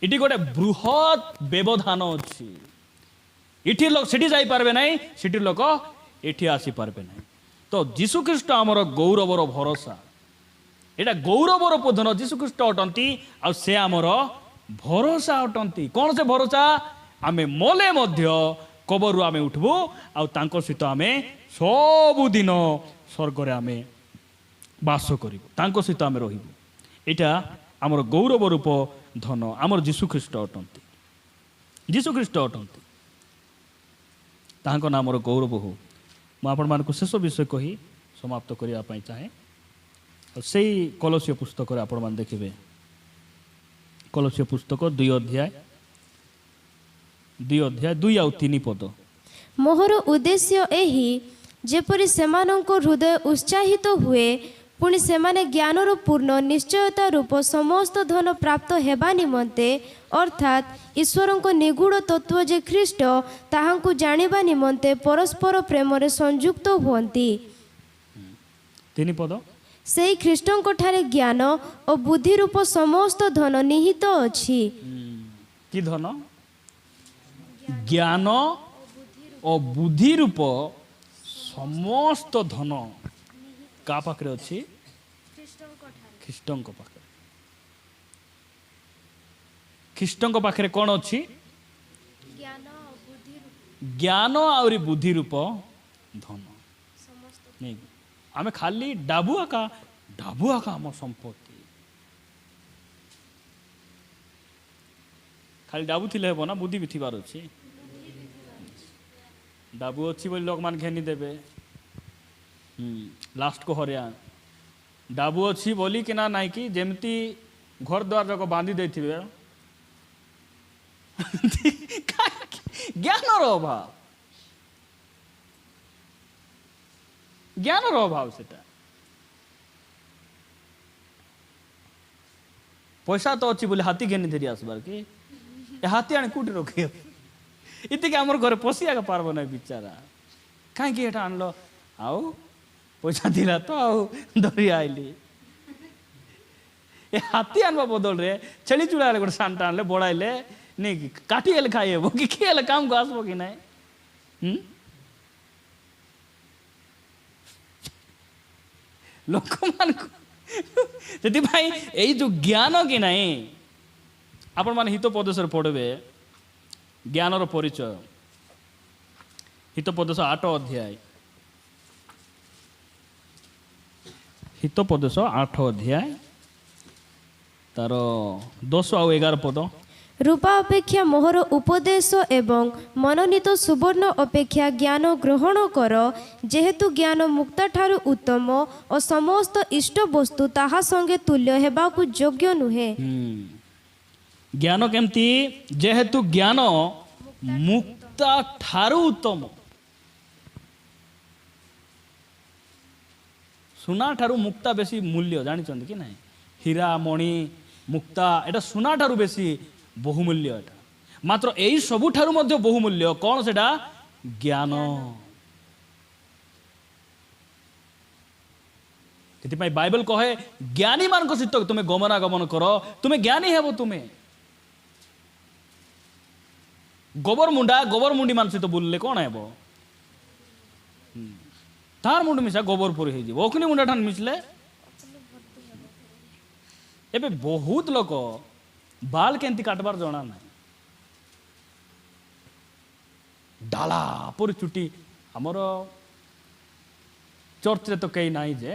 ଏଠି ଗୋଟେ ବୃହତ୍ ବ୍ୟବଧାନ ଅଛି। इठी लोक सेठी जाई पारबे नहीं, सेठी लोक एठी आसी पारबे नहीं। तो जीशु ख्रीष्ट आमर गौरवर भरोसा, एटा गौरवर धन जीशु ख्रीष्ट अटंती आ से आमर भरोसा अटंती। कौन से भरोसा? आमे मले मध्य कबरु आमे उठबू आ तांको सहित आमे सबुदिन स्वर्ग रे आमे बास करिबु, तांको सहित आमे रहिबु। एटा आमर गौरव रूप धन आमर जीशु ख्रीष्ट अटंती, जीशु ख्रीष्ट अटंती, तांको नामर गौरव हो। मु आपण मानकु शेष विषय कही समाप्त करिया पई चाहे। से कलसीय पुस्तक आपण मान देखिबे, कलसीय पुस्तक 2 अध्याय 2 आ 3 पद। मोहर उद्देश्य एही जेपरि सेमानंको हृदय उत्साहित हुए, पुणी सेमाने ज्ञानर पूर्ण निश्चयता रूप समस्त धन प्राप्त हेबा निमंते, अर्थात ईश्वरंको निगूढ़ तत्व जे ख्रीष्ट ताहांकु जानिबा निमंते परस्पर प्रेम रे संयुक्त हुअंती। 3 पद। सेई ख्रीष्टंको ठारे ज्ञान और बुद्धि रूप समस्त धन निहित अछि। कि धन? ज्ञान और बुद्धि रूप समस्त धन का पाखरे अछि? ख्रीष्टंको पाखरे। ख्रीष्टंको पाखरे कोन अछि? ज्ञान और बुद्धि रूप धन। नहीं, आमे खाली डाबुआ का आम संपत्ति, खाली डाबू थिले हेबो ना, बुद्धि भी थिबार अछि। डाबू अछि बोली लोक मान घेनी देबे, लास्ट को हरिया। डाबू अछि बोली कि ना नाइ कि जेमती घर द्वार जाक बांधी देथिबे ज्ञानर अभाव, ज्ञानर अभाव। सेटा पैसा तो अच्छी बोले हाथी घेनी धरी आसबार कि हाथी आने कूटी रखे इतने आमर घर पशिया पार्ब ना बिचारा, कहीं एटा आनल आउ पैसा दिला तो आउ धरी आइली। ए हाथी आनवा बदल रे छेली चुड़ा गोटे सानटा आनले बड़ाइले नहीं काटी हेले खाई हेबो कि हेले काम को आसबो कि नहीं। लोक मान से जो ज्ञान कि नहीं आपण मान हितोपदेश पढ़े ज्ञानर परिचय। हितोपदेश 8 अध्याय, हितोपदेश 8 अध्याय तार 10 आ 11 पद। रूपा अपेक्षा मोहर उपदेश एवं मनोनीत सुवर्ण अपेक्षा ज्ञान ग्रहण कर, जेहेतु ज्ञान मुक्ता ठारू उत्तम और समस्त इष्ट वस्तु ताहा संगे तुल्य हेबाकु योग्य नुहे। ज्ञान केमती? जेहेतु ज्ञान मुक्ता ठारू उत्तम। सुना ठारू मुक्ता बेसी मूल्य जानिछन्ति कि नहीं? हीरा मणि मुक्ता एटा सुना ठारू बेसी बहुमूल्य। एटा मात्र एई सबु ठारू मध्य बहुमूल्य कौन? सेटा ज्ञान। ସେଥିପାଇଁ ବାଇବେଲ କହେ ଜ୍ଞାନୀ ମାନଙ୍କ ସହିତ ତୁମେ ଗମନାଗମନ କର, ତୁମେ ଜ୍ଞାନୀ ହେବ। ତୁମେ ଗୋବର ମୁଣ୍ଡି ମାନ ସହିତ ବୁଲିଲେ କ'ଣ ହେବ? ତାର ମୁଣ୍ଡ ମିଶା ଗୋବର ପରି ହେଇଯିବ। ଅଗ୍ନି ମୁଣ୍ଡା ଠାନ ମିଶିଲେ ଏବେ ବହୁତ ଲୋକ बाल केंती काटबार जना ना, डाला पर चुटी आमर चर्च रे तो कई नाई जे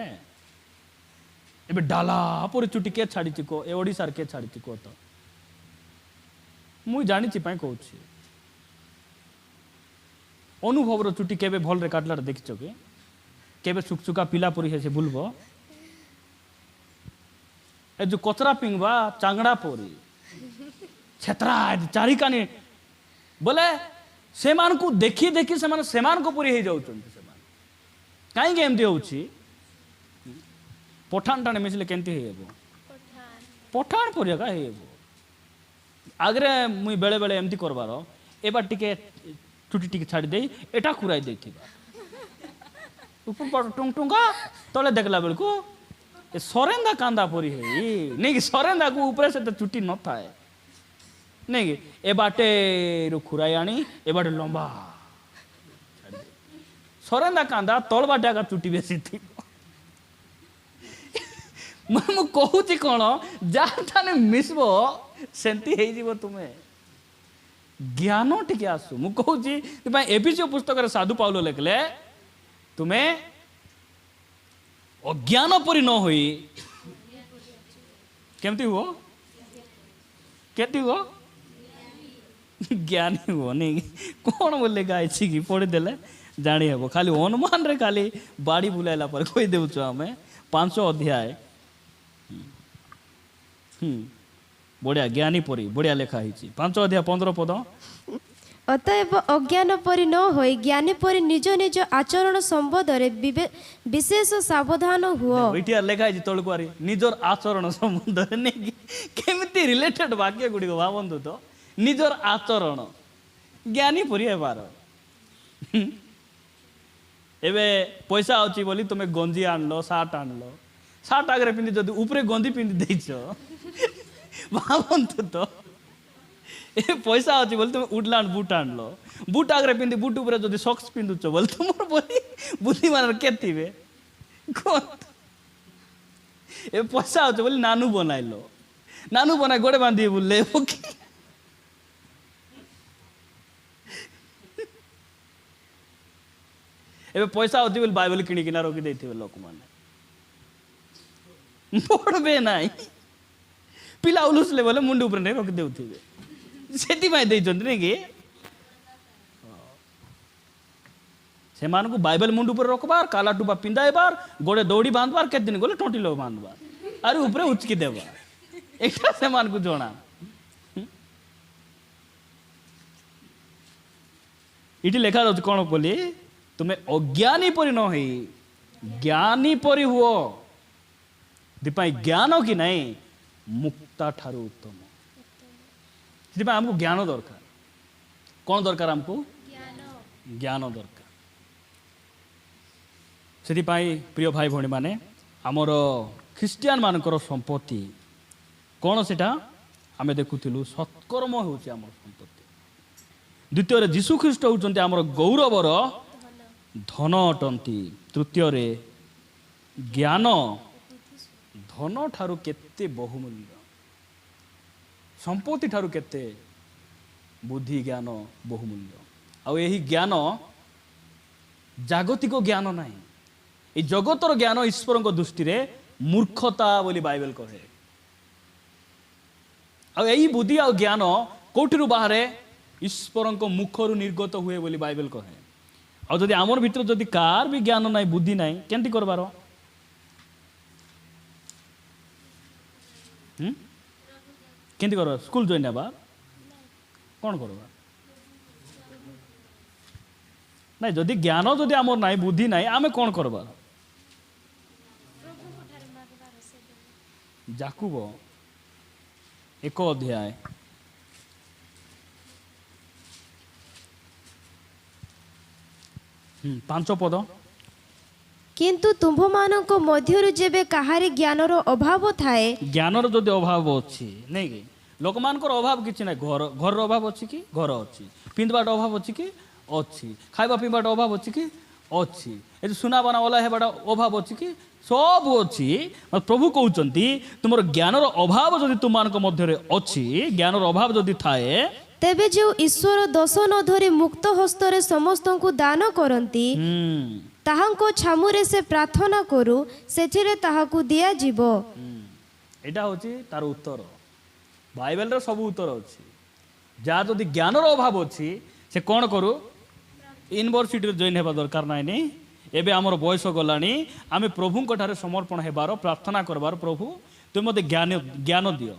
एबे डाला पर चुटी के छाड़ी को ए ओडिसा के छाड़ी को तो मुई जानी पाई कहूँ अनुभव रो चुटी केबे भल रे काटला देखिछ के केबे सुकसुका पिला परी है से बुलबो ए जो कचरा पिंगबा चांगड़ा परी छेत्रा चारिकानी बोले से मान को देखी देखी से मान को पूरी हो जाउछन। कहीं एमती होउछि पठान टाणे मिसले केंती हेबो पठान परिया का हेबो आगरे मुई बेले बेले एमती करबार एबार टिके चुटी टिके छाड़ी दे एटा कुराई देथिबा ऊपर पर टुंगटुंगा तले देखला बेलको ए सरेंदा कांदा परी है नहीं कि सरेंदा को ऊपर से तो चुटी न थाए नहीं कि ए बाटे खुराई आनी ए बाटे लंबा सरेंदा कांदा तल बाटे आगा चुटी बेसी थी ମୁଁ କହୁଛି କ'ଣ ଯାହା ଠାନେ ମିଶିବ ସେମିତି ହେଇଯିବ ତୁମେ ଜ୍ଞାନ ଟିକେ ଆସୁ ମୁଁ କହୁଛି ସେଥିପାଇଁ ଏଫେସୀୟ ପୁସ୍ତକରେ ସାଧୁ ପାଉଲ ଲେଖିଲେ ତୁମେ ଅଜ୍ଞାନ ପରି ନ ହୋଇ କେମିତି ହୁଅ କେମିତି ହୁଅ ଜ୍ଞାନୀ ହୁଅ ନାଇଁ କ'ଣ ବୋଲି ଲେଖା ହେଇଛି କି ପଢ଼ିଦେଲେ ଜାଣି ହେବ ଖାଲି ଅନୁମାନରେ ଖାଲି ବାଡ଼ି ବୁଲାଇଲା ପରେ କହିଦେଉଛୁ ଆମେ 5 ଅଧ୍ୟାୟ ବଢ଼ିଆ ଜ୍ଞାନୀ ପରି ବଢ଼ିଆ ଲେଖା ହେଇଛି 5 ଅଧ୍ୟାୟ 15 ପଦ ଅତଏବ ଅଜ୍ଞାନ ପରି ନ ହୋଇ ଜ୍ଞାନୀ ପରି ନିଜ ନିଜ ଆଚରଣ ସମ୍ବନ୍ଧରେ ବିଶେଷ ସାବଧାନ ହୁଅ। ଏଇଠି ଲେଖା ହେଇଛି ତଳକୁ ଆରି ନିଜର ଆଚରଣ ସମ୍ବନ୍ଧରେ ନେଇକି କେମିତି ରିଲେଟେଡ ବାକ୍ୟ ଗୁଡ଼ିକ ଭାବନ୍ତୁ ତ ନିଜର ଆଚରଣ ଜ୍ଞାନୀ ପରି ହେବାର ଏବେ ପଇସା ଅଛି ବୋଲି ତୁମେ ଗଞ୍ଜି ଆଣିଲ ସାର୍ଟ ଆଗରେ ପିନ୍ଧି ଯଦି ଉପରେ ଗଞ୍ଜି ପିନ୍ଧି ଦେଇଛ ଭାବନ୍ତୁ ତ ଏ ପଇସା ଅଛି ବୋଲି ତୁମେ ଉଡଲାଣ୍ଡ ବୁଟ ଆଣିଲ ବୁଟ ଆଗରେ ପିନ୍ଧି ବୁଟ ଉପରେ ଯଦି ସକ୍ସ ପିନ୍ଧୁଛ ବୋଲି ତୁମର ବୋଲି ବୁଦ୍ଧିମାନର କେତେ ଥିବେ ଏ ପଇସା ଅଛି ବୋଲି ନାନୁ ବନାଇ ଗୋଡ଼େ ବାନ୍ଧି ବୁଲେ ଏବେ ପଇସା ଅଛି ବୋଲି ବାଇବେଲ କିଣିକିନା ରଖିଦେଇଥିବେ ଲୋକମାନେ ପଢ଼ବେ ନାହିଁ ପିଲା ଉଲୁସିଲେ ବୋଲେ ମୁଣ୍ଡ ଉପରେ ନେଇ ରଖିଦେଉଥିବେ ସେଥିପାଇଁ ଦେଇଛନ୍ତି ନାଇଁ କି ସେମାନଙ୍କୁ ବାଇବେଲ ମୁଣ୍ଡ ଉପରେ ରଖବାର କାଲା ଟୁପା ପିନ୍ଧାଇବାର ଗୋଡ଼େ ଦୌଡ଼ି ବାନ୍ଧବାର କେତେ ଦିନ ଗଲେ ଟଣ୍ଟି ଲୋକ ବାନ୍ଧବାର ଆରେ ଉପରେ ଉଚକି ଦେବା ଏଇଟା ସେମାନଙ୍କୁ ଜଣା ଏଠି ଲେଖା ଯାଉଛି କ'ଣ ବୋଲି ତୁମେ ଅଜ୍ଞାନୀ ପରି ନ ହେଇ ଜ୍ଞାନୀ ପରି ହୁଅ ସେଥିପାଇଁ ଜ୍ଞାନ କି ନାହିଁ ମୁକ୍ତା ଠାରୁ ଉତ୍ତମ ସେଥିପାଇଁ ଆମକୁ ଜ୍ଞାନ ଦରକାର କ'ଣ ଦରକାର ଆମକୁ ଜ୍ଞାନ ଦରକାର ସେଥିପାଇଁ ପ୍ରିୟ ଭାଇ ଭଉଣୀମାନେ ଆମର ଖ୍ରୀଷ୍ଟିଆନ ମାନଙ୍କର ସମ୍ପତ୍ତି କ'ଣ ସେଟା ଆମେ ଦେଖୁଥିଲୁ ସତ୍କର୍ମ ହେଉଛି ଆମର ସମ୍ପତ୍ତି ଦ୍ୱିତୀୟରେ ଯୀଶୁ ଖ୍ରୀଷ୍ଟ ହେଉଛନ୍ତି ଆମର ଗୌରବର ଧନ ଅଟନ୍ତି ତୃତୀୟରେ ଜ୍ଞାନ ଧନ ଠାରୁ କେତେ ବହୁମୂଲ୍ୟ ସମ୍ପତ୍ତି ଠାରୁ କେତେ ବୁଦ୍ଧି ଜ୍ଞାନ ବହୁମୂଲ୍ୟ ଆଉ ଏହି ଜ୍ଞାନ ଜାଗତିକ ଜ୍ଞାନ ନାହିଁ এই ଜଗତର ଜ୍ଞାନ ଈଶ୍ୱରଙ୍କ ଦୃଷ୍ଟିରେ ମୂର୍ଖତା ବୋଲି ବାଇବେଲ କହେ ଆଉ ଏହି ବୁଦ୍ଧି ଆଉ ଜ୍ଞାନ କୋଉଠିରୁ ବାହାରେ ଈଶ୍ୱରଙ୍କ ମୁଖରୁ ନିର୍ଗତ ହୁଏ ବୋଲି ବାଇବେଲ କହେ ଆଉ ଯଦି ଆମର ଭିତରେ ଯଦି କାହାର ବି ଜ୍ଞାନ ନାହିଁ ବୁଦ୍ଧି ନାହିଁ କେମିତି କରବାର କେମିତି କରବା ସ୍କୁଲ ଜଏନ୍ ହେବା କ'ଣ କରବା ନାଇଁ ଯଦି ଜ୍ଞାନ ଯଦି ଆମର ନାହିଁ ବୁଦ୍ଧି ନାହିଁ ଆମେ କ'ଣ କରବା ଯାକୁବ 1 ଅଧ୍ୟାୟ 5 ପଦ କିନ୍ତୁ ତୁମ୍ଭମାନଙ୍କ ମଧ୍ୟରୁ ଯେବେ କାହାରି ଜ୍ଞାନର ଅଭାବ ଥାଏ ଜ୍ଞାନର ଯଦି ଅଭାବ ଅଛି ନାଇଁ କି ଲୋକମାନଙ୍କର ଅଭାବ କିଛି ନାହିଁ ଘରର ଅଭାବ ଅଛି କି ଘର ଅଛି ପିନ୍ଧିବାଟା ଅଭାବ ଅଛି କି ଅଛି ଖାଇବା ପିଇବାଟା ଅଭାବ ଅଛି କି ଅଛି ଏ ଯେଉଁ ସୁନାବାନା ଓଲା ହେବାଟା ଅଭାବ ଅଛି କି ସବୁ ଅଛି ପ୍ରଭୁ କହୁଛନ୍ତି ତୁମର ଜ୍ଞାନର ଅଭାବ ଯଦି ତୁମମାନଙ୍କ ମଧ୍ୟରେ ଅଛି ଜ୍ଞାନର ଅଭାବ ଯଦି ଥାଏ ତେବେ ଯେଉଁ ଈଶ୍ୱର ଦୋଷ ନ ଧରି ମୁକ୍ତ ହସ୍ତରେ ସମସ୍ତଙ୍କୁ ଦାନ କରନ୍ତି ତାହାଙ୍କ ଛାମୁରେ ସେ ପ୍ରାର୍ଥନା କରୁ ସେଥିରେ ତାହାକୁ ଦିଆଯିବ ଏଇଟା ହେଉଛି ତାର ଉତ୍ତର ବାଇବେଲର ସବୁ ଉତ୍ତର ଅଛି ଯାହା ଯଦି ଜ୍ଞାନର ଅଭାବ ଅଛି ସେ କ'ଣ କରୁ ୟୁନିଭର୍ସିଟିରେ ଜଏନ୍ ହେବା ଦରକାର ନାହିଁ ଏବେ ଆମର ବୟସ ଗଲାଣି ଆମେ ପ୍ରଭୁଙ୍କ ଠାରେ ସମର୍ପଣ ହେବାର ପ୍ରାର୍ଥନା କରିବାର ପ୍ରଭୁ ତୁମେ ମୋତେ ଜ୍ଞାନ ଦିଅ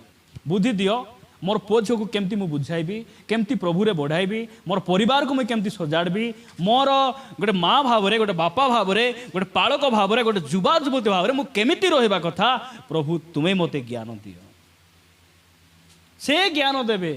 ବୁଦ୍ଧି ଦିଅ मोर पुओ झील को केमती मुझे बुझाइबी केमती प्रभुरे बढ़ाइबी मोर परिवार को मुझे केमती सजाड़बी मोर गोटे माँ भाव में गोटे बापा भाव में गोटे पालक भाव में गोटे युवा युवती भाव में मुझे रहा कथा प्रभु तुम्हें मते ज्ञान दियो से ज्ञान देवे।